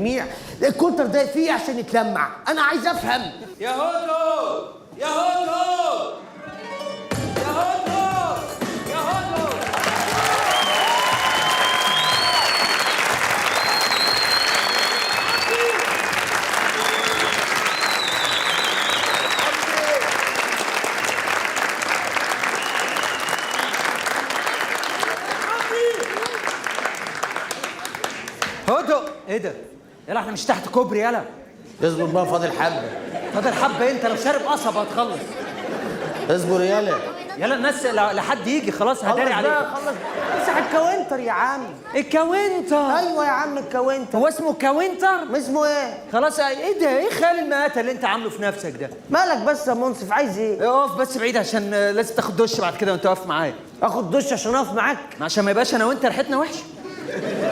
التلميع؟ الكونتر ده فيه عشان يتلمع، انا عايز افهم. يا هدو يا هدو يا هدو يا هدو. هدو ايه ده؟ يلا احنا مش تحت كوبري يلا. اصبر بقى، فاضل حبه. فاضل حبه؟ انت لو شارب قصب هتخلص. اصبر يلا. يلا الناس لحد يجي خلاص هداري عليك. خلص امسح الكاونتر يا عم. الكاونتر؟ ايوه يا عم الكاونتر. هو اسمه كاونتر؟ اسمه ايه؟ خلاص. ايه ده؟ ايه خيال المآتة اللي انت عامله في نفسك ده؟ مالك بس يا منصف، عايز ايه؟ اقف بس بعيد عشان لازم تاخد دش بعد كده وانت واقف معايا. اخد دش عشان اقف معاك؟ عشان ما يبقاش انا وانت ريحتنا وحشه.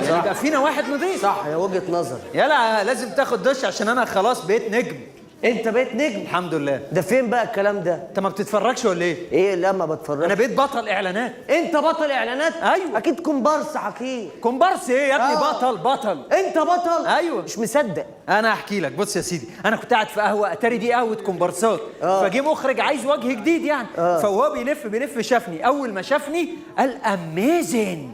يبقى فينا واحد نضيف. صح، يا وجهه نظر. يلا لازم تاخد دش عشان انا خلاص بقيت نجم. انت بقيت نجم؟ الحمد لله. ده فين بقى الكلام ده؟ انت ما بتتفرجش ولا ايه؟ ايه؟ لا ما بتفرجش. انا بقيت بطل اعلانات. انت بطل اعلانات؟ ايوه. اكيد كومبارس حكيم. كومبارس ايه يا ابني؟ آه. بطل. انت بطل؟ ايوه. مش مصدق. انا هحكي لك. بص يا سيدي، انا كنت قاعد في قهوه، اتاري دي قهوه كومبارسات. فجه مخرج عايز وجه جديد يعني. فهو بيلف شافني. اول ما شافني قال اميزن.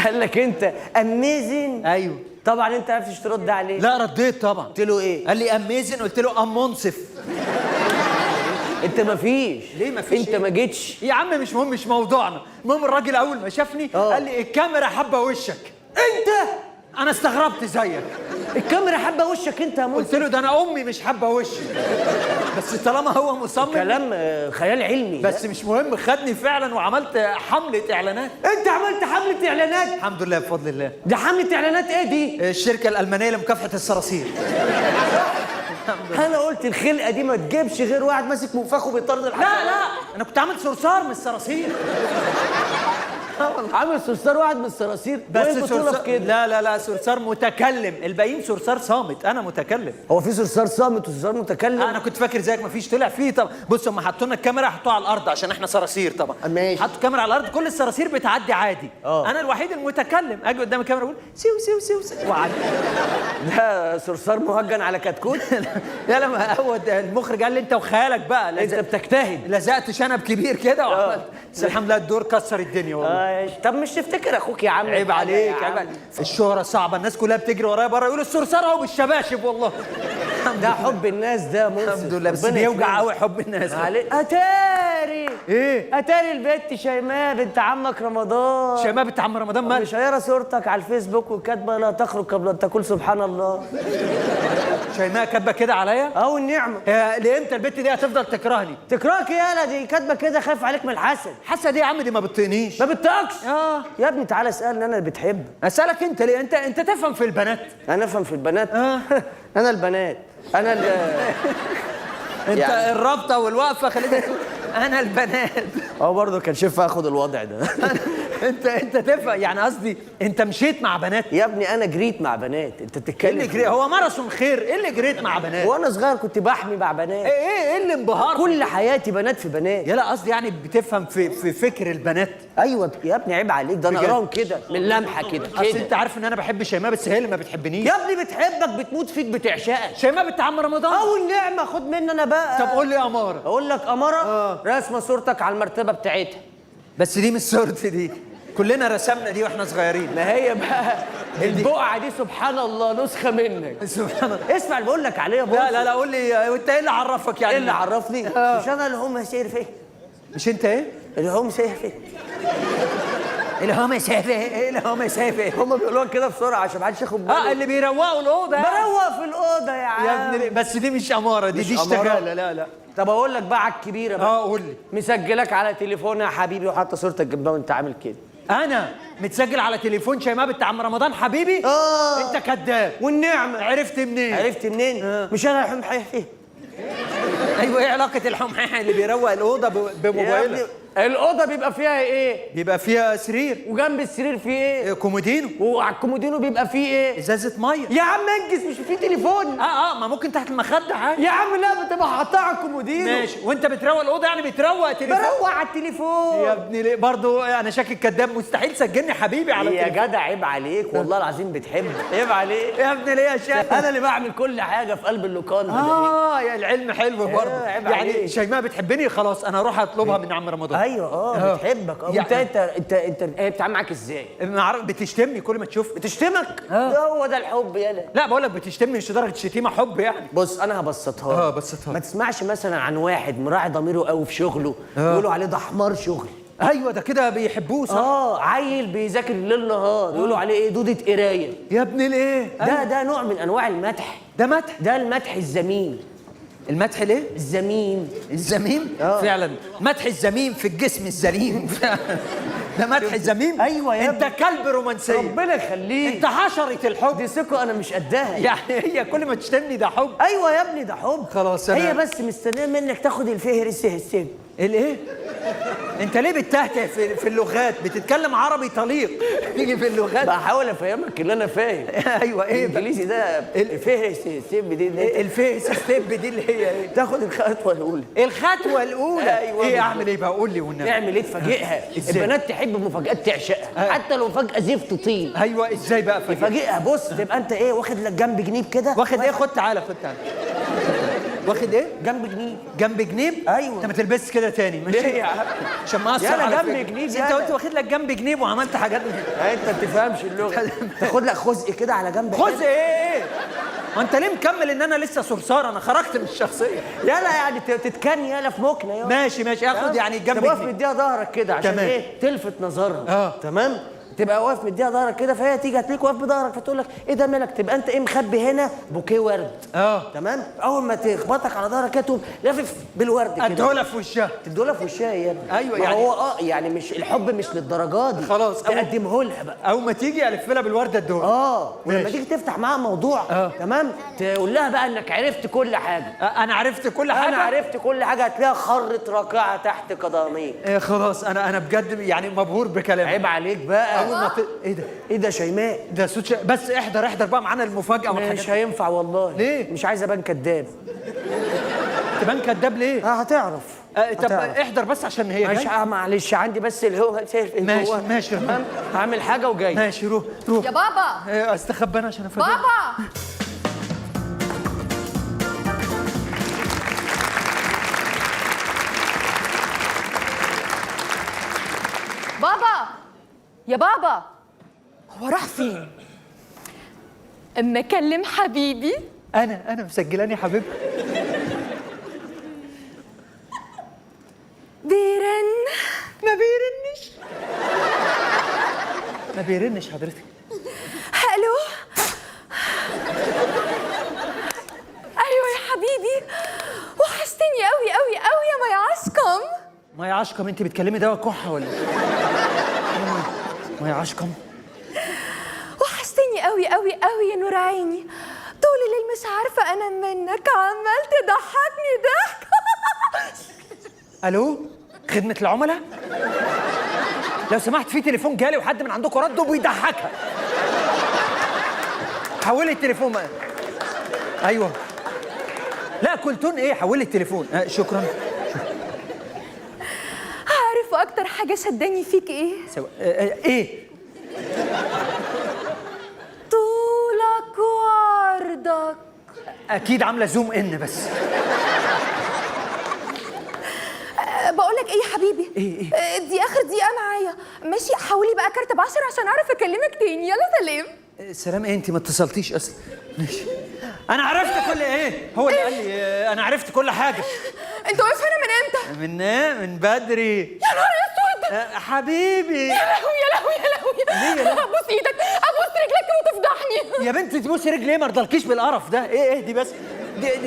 قال لك انت اميزن؟ ايوه. طبعا انت عرفتش ترد عليه. لا رديت طبعا. قلت له ايه؟ قال لي اميزن، قلت له ام منصف. انت ما فيش. ليه ما فيش؟ انت إيه؟ ما جيتش يا عم مش مهم، مش موضوعنا. المهم الراجل اول ما شافني قال لي الكاميرا حابه وشك. انت. انا استغربت زيك. الكاميرا حابه وشك انت يا منصف؟ قلت له ده انا امي مش حابه وشي. بس طالما هو مصمم. كلام خيال علمي. بس مش مهم، خدني فعلا وعملت حمله اعلانات. انت عملت حمله اعلانات؟ الحمد لله بفضل الله. ده حمله اعلانات ايه دي؟ الشركه الالمانيه لمكافحه الصراصير. انا قلت الخلقه دي ما تجيبش غير واحد ماسك منفخه بيطرد الحشرات. لا انا كنت عامل صرصار من الصراصير. عامل صرصار واحد من الصراصير. بس صرصار كده. لا صرصار متكلم، الباقيين صرصار صامت، انا متكلم. هو في صرصار صامت وصرصار متكلم؟ انا كنت فاكر زيك مفيش، طلع فيه. طب بص، هم حطوا لنا الكاميرا حطوها على الارض عشان احنا صراصير طبعا. ماشي. حطوا الكاميرا على الارض، كل الصراصير بتعدي عادي. انا الوحيد المتكلم، اجي قدام الكاميرا اقول سيو سيو سيو سيو وعدي. ده صرصار مهجن على كتكوت. لا ما هو المخرج قال لي انت وخيالك بقى انت بتجتهد. لزقت شنب كبير كده وعملت. بس الحمد لله الدور كسر الدنيا والله. طب مش تفتكر اخوك يا عم؟ عيب عليك، عيب عليك. الشهرة صعبة، الناس كلها بتجري ورايا بره يقولوا الصرصار اهو بالشباشب والله. ده حب الناس ده منصف. الحمد لله. بس بيوجع قوي حب الناس. اتاري ايه؟ اتاري البت شيماء بنت عمك رمضان. شيماء بنت عم رمضان مالها؟ مشيره صورتك على الفيسبوك وكاتبه لا تخرج قبل ان تقول سبحان الله. شيماء كاتبه كده عليا؟ او النعمه. لامتى البت دي هتفضل تكرهني؟ تكرهك يالا؟ دي كاتبه كده خايف عليك من الحسد. حاسه دي يا عم؟ دي ما بتطيقنيش. ما بتطيقكش؟ يا ابني تعالى اسالني انا اللي بتحب. اسالك انت ليه؟ انت تفهم في البنات. انا افهم في البنات؟ انا البنات. انا انت يعني الرابطه والوقفه خليتك تقول انا البنات. هو برضه كان شايف اخد الوضع ده. انت تفهم يعني، قصدي انت مشيت مع بنات يا ابني. انا جريت مع بنات. انت بتتكلم ايه اللي جريت؟ هو ماراثون خير. ايه اللي جريت مع بنات؟ وانا صغير كنت بحمي مع بنات. ايه اللي انبهار؟ كل حياتي بنات في بنات. يلا قصدي يعني بتفهم في فكر البنات. ايوه يا ابني عيب عليك. ده انا اقراهم كده من لمحه كده. اصل انت عارف ان انا بحب شيماء بس هي اللي ما بتحبنيش. يا ابني بتحبك، بتموت فيك، بتعشقك. شيماء بنت عم رمضان. او النعمه. خد مني انا بقى. طب قول لي يا اماره. اقول لك اماره. رسمه صورتك على المرتبه بتاعتها. بس دي مش صورتي دي، كلنا رسمنا دي واحنا صغيرين. ما هي بقى البقعه دي سبحان الله نسخه منك. سبحان الله. اسمع اللي بقول لك عليه يا بابا. لا قول لي، وانت ايه اللي عرفك يعني؟ ايه اللي عرفني؟ مش انا اللي هم سير فيه. مش انت ايه؟ اللي هم سير فيه. اللي هم سافه. ايه اللي هم سافه؟ هم بيقولوها كده بسرعه عشان ما حدش ياخد باله. اللي بيروقوا الاوضه. بروق في الاوضه يا عم. يا ابني بس دي مش اماره، دي اشتغاله. لا طب اقول لك بقى على الكبيره بقى. قول لي. مسجلك على تليفوني يا حبيبي وحاطه صورتك جنبها وانت عامل كده. انا متسجل على تليفون شيماء بنت عم رمضان حبيبي؟ انت كذاب. والنعمه عرفت منين؟ عرفت منين؟ مش انا حمحيه فيه. ايوه. ايه علاقه الحمحيح اللي بيروق الاوضه بموبايله؟ الاوضه بيبقى فيها ايه؟ بيبقى فيها سرير، وجنب السرير فيه ايه؟ كومودينو، وعلى الكومودينو بيبقى فيه ايه؟ ازازه ميه. يا عم انجز، مش فيه تليفون؟ ما ممكن تحت المخده عادي. يا عم لا، بتبقى حاطاه على الكومودينو. ماشي، وانت بتروق الاوضه يعني بتروق تليفون؟ بروق على التليفون يا ابني ليه برضه؟ انا شاكك كداب، مستحيل سجلني حبيبي على يا التليفون. جدع عيب عليك والله العظيم، بتحب. عيب عليك يا ابني ليه يا شيخ؟ انا اللي بعمل كل حاجه في قلب اللوكان ده. يا العلم حلو برضه. عيب يعني عليك. شيماء بتحبني خلاص، انا اروح اطلبها من عم رمضان. ايوه بتحبك. انت بتتعامل معاك ازاي؟ بتشتمني كل ما تشوف. بتشتمك؟ ده هو ده الحب يالا. لا بقول لك بتشتمني مش لدرجه شتيمه، حب يعني. بص انا هبسطها لك. بسطها. ما تسمعش مثلا عن واحد مراعي ضميره قوي في شغله يقولوا عليه ده حمار شغل. ايوه ده كده بيحبوه صح. عيل بيذاكر الليل نهار يقولوا عليه ايه؟ دوده قرايه. يا ابني ليه؟ ده نوع من انواع المدح. ده مدح؟ ده المدح الذميم. المدح ليه؟ الذميم. الذميم؟ فعلا مدح الذميم في الجسم السليم. ده مدح الذميم؟ ايوه يا انت كلب رومانسيه. ربنا يخليك. انت حشره الحب. دي ثقه انا مش قدها. يعني هي كل ما تشتمني ده حب. ايوه يا ابني ده حب. خلاص هي بس مستنيه منك تاخد الفهرس السن. الايه؟ انت ليه بتتهته في اللغات؟ بتتكلم عربي طليق تيجي في اللغات. بحاول افهمك اللي انا فاهم. ايوه ايه الانجليزي ده الفهرس السن دي الفيس ستيب دي اللي هي ايه؟ تاخد الخطوه الاولى. الخطوه الاولى. أيوة ايه اعمل ايه بقى؟ قول لي والنبي. اعمل ايه؟ تفاجئها. البنات تحب مفاجآت تعشقها حتى لو فجأة زفت طين. ايوه ازاي بقى تفاجئها؟ بص تبقى انت ايه؟ واخد لك جنب جنيب كده. واخد ايه؟ خد تعالى واخد ايه؟ جنب جنيب. جنب جنيب؟ ايوه. انت ما تلبسش كده تاني ماشي؟ ليه يا عم؟ عشان ما اقصر يلا على جنب فكرة. جنيب انت يلا. قلت واخد لك جنب جنيب وعملت حاجات انت ما بتفهمش اللغه. تاخد لك خزق كده على جنب. خذ ايه؟ ما انت ليه مكمل ان انا لسه صرصار؟ انا خرجت من الشخصيه. يلا يعني تتكني يلا في مكنه يلا. ماشي اخد يعني جنب تبقى واقف جنيب. مديها ظهرك كده عشان تمام. ايه؟ تلفت نظرها. تمام. تبقى واقف مديها ظهرك كده، فهي تيجي هتلاقيك واقف بظهرك فتقول لك ايه ده مالك؟ تبقى انت ايه مخبي هنا بوكيه ورد. تمام. اول ما تخبطك على ظهرك كده تقوم لافف بالورد كده. ادولها في وشها. تدولها في وشها يا ابني. ايوه ما يعني هو يعني مش الحب مش للدرجه دي. خلاص تقدمه لها بقى. اول ما تيجي الف لها بالورده الدول. ولما تيجي تفتح معاها موضوع تمام تقول لها بقى انك عرفت كل حاجه. انا عرفت كل حاجه. انا عرفت كل حاجه. هتلاقيها خرت راكعه تحت قدميك. خلاص انا بجد يعني مبهور بكلامك. عيب عليك بقى. اول ما ايه ده؟ ايه ده شيماء؟ ده صوت بس احضر بقى معانا المفاجاه والحاجات. مش هينفع والله. ليه؟ مش عايز ابان كداب. تبان كداب ليه؟ هتعرف. طب احضر بس عشان هي مش معلش عندي بس اللي هو ماشي هعمل حاجه وجاي. ماشي روح يا بابا. استخبى انا عشان افاجئك. بابا بابا يا بابا، هو راح فين؟ اما اكلم حبيبي. انا مسجلاني حبيبي. بيرن. ما بيرنش حضرتك. الو. ايوه يا حبيبي، وحشتني قوي قوي قوي يا مي عشقم. مي عشقم؟ انت بتكلمي دواء كحه ولا ايه؟ مي عشقم وحشتني قوي قوي قوي يا نور عيني. طول الليل مش عارفه انا منك، عمال تضحكني ضحك. الو خدمه العملاء؟ لو سمحت في تليفون جالي وحد من عندكم رد وبيضحكها. حولي التليفون بقى. ايوه لا كلتون ايه؟ حولي التليفون. شكرا. عارف اكتر حاجه شداني فيك ايه؟ ايه؟ طولك وعرضك. اكيد عامله زوم ان بس. بقول لك ايه يا حبيبي؟ ايه؟ دي اخر دقيقه معايا، ماشي؟ حولي بقى كارت ب10 عشان اعرف اكلمك تاني. يلا سلام. سلام ايه؟ انت ما اتصلتيش اصلا. ماشي انا عرفت كل ايه. هو اللي قال لي انا عرفت كل حاجه. انت واقف هنا من امتى؟ من بدري. يا نهار اسود. حبيبي. يا لهوي يا لهوي يا لهوي. ليه؟ ابوس ايدك، ابوس رجلك وتفضحني. يا بنتي تبوسي رجلي ايه؟ ما رضالكيش بالقرف ده. ايه دي بس؟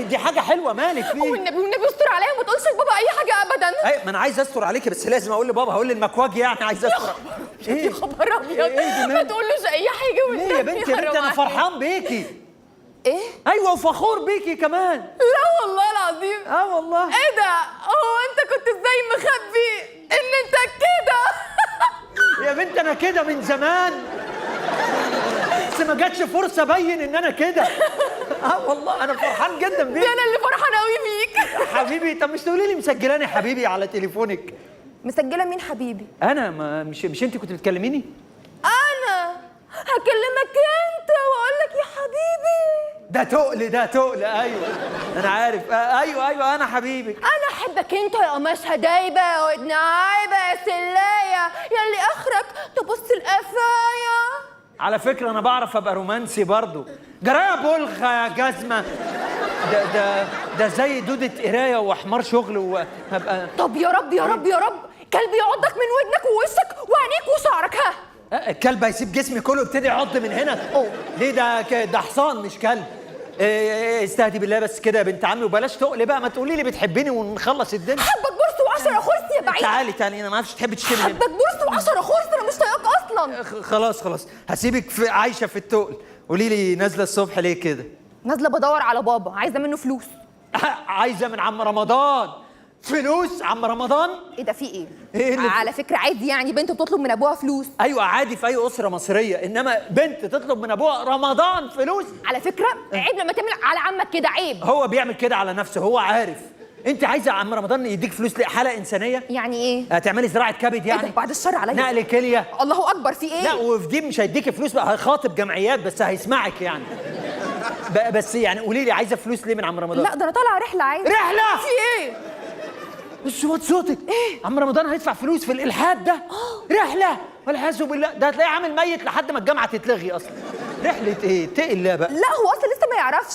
دي حاجه حلوه مالك فيه؟ والنبي استر عليا وما تقولش لبابا اي حاجه ابدا. اي ما انا عايز استر عليكي بس لازم اقول لبابا. هقول للمكواجي يعني عايز استر. يا خبر ابيض. ايه دي ما تقولوش اي حاجه ليه يا بنتي؟ انا فرحان بيكي. ايه؟ ايوه وفخور بيكي كمان. لا والله العظيم. والله. ايه ده؟ هو انت كنت ازاي مخبي؟ ان انت كده. يا بنت انا كده من زمان، بس ما جاتش فرصه ابين ان انا كده. والله انا فرحان جدا بيك. انا اللي فرحانه قوي بيك. حبيبي، طب مش تقولي لي مسجلاني حبيبي على تليفونك؟ مسجله مين حبيبي؟ انا ما مش انت كنت بتكلميني؟ انا هكلمك انت واقول لك يا حبيبي. ده تقل ايوه انا عارف. ايوه انا حبيبك. انا احبك انت يا قماشها دايبه يا ودن عايبه يا سلايه ياللي اخرك تبص القفايه. على فكره انا بعرف ابقى رومانسي برضو. جرايه بلخه يا جزمه. ده زي دوده قرايه وحمار شغل وهبقى. طب يا رب يا رب يا رب كلب يعضك من ودنك ووشك وعينيك وشعرك. ها الكلب هيسيب جسمي كله يبتدي يعض من هنا؟ ليه؟ ده حصان مش كلب. استهدي بالله بس كده يا بنت عمي وبلاش تقلي بقى. ما تقولي لي بتحبيني ونخلص الدنيا. حبك بورس و10 خرس يا بعيد. تعالي انا ما اعرفش تحبي تشتمي. حبك بورس و10 خرس انا مش طايقاك اصلا. خلاص هسيبك عايشه في التقل. قولي لي نازله الصبح ليه كده؟ نازله بدور على بابا، عايزه منه فلوس. عايزه من عم رمضان فلوس؟ عم رمضان ايه ده في ايه؟ إيه اللي على فكره عادي يعني بنت بتطلب من ابوها فلوس. ايوه عادي في اي اسره مصريه، انما بنت تطلب من ابوها رمضان فلوس؟ على فكره عيب لما تعمل على عمك كده، عيب. هو بيعمل كده على نفسه، هو عارف. انت عايزه عم رمضان يديك فلوس لحاله انسانيه؟ يعني ايه؟ هتعملي زراعه كبد يعني؟ إيه ده؟ بعد الشر عليا. نقل كليه؟ الله اكبر في ايه؟ لا وفي دي مش هيديكي فلوس بقى، هيخاطب جمعيات بس هيسمعك يعني. بس يعني قولي لي عايزه فلوس ليه من عم رمضان؟ لا ده انا طالعه رحله عايزه. رحله؟ في ايه؟ بس وطي صوتك. ايه؟ عم رمضان هيدفع فلوس في الالحاد ده؟ رحله؟ والعياذ بالله، ده هتلاقيه عامل ميت لحد ما الجامعه تتلغي اصلا. رحله ايه؟ اتقي الله بقى. لا هو اصلا لسه ما يعرفش.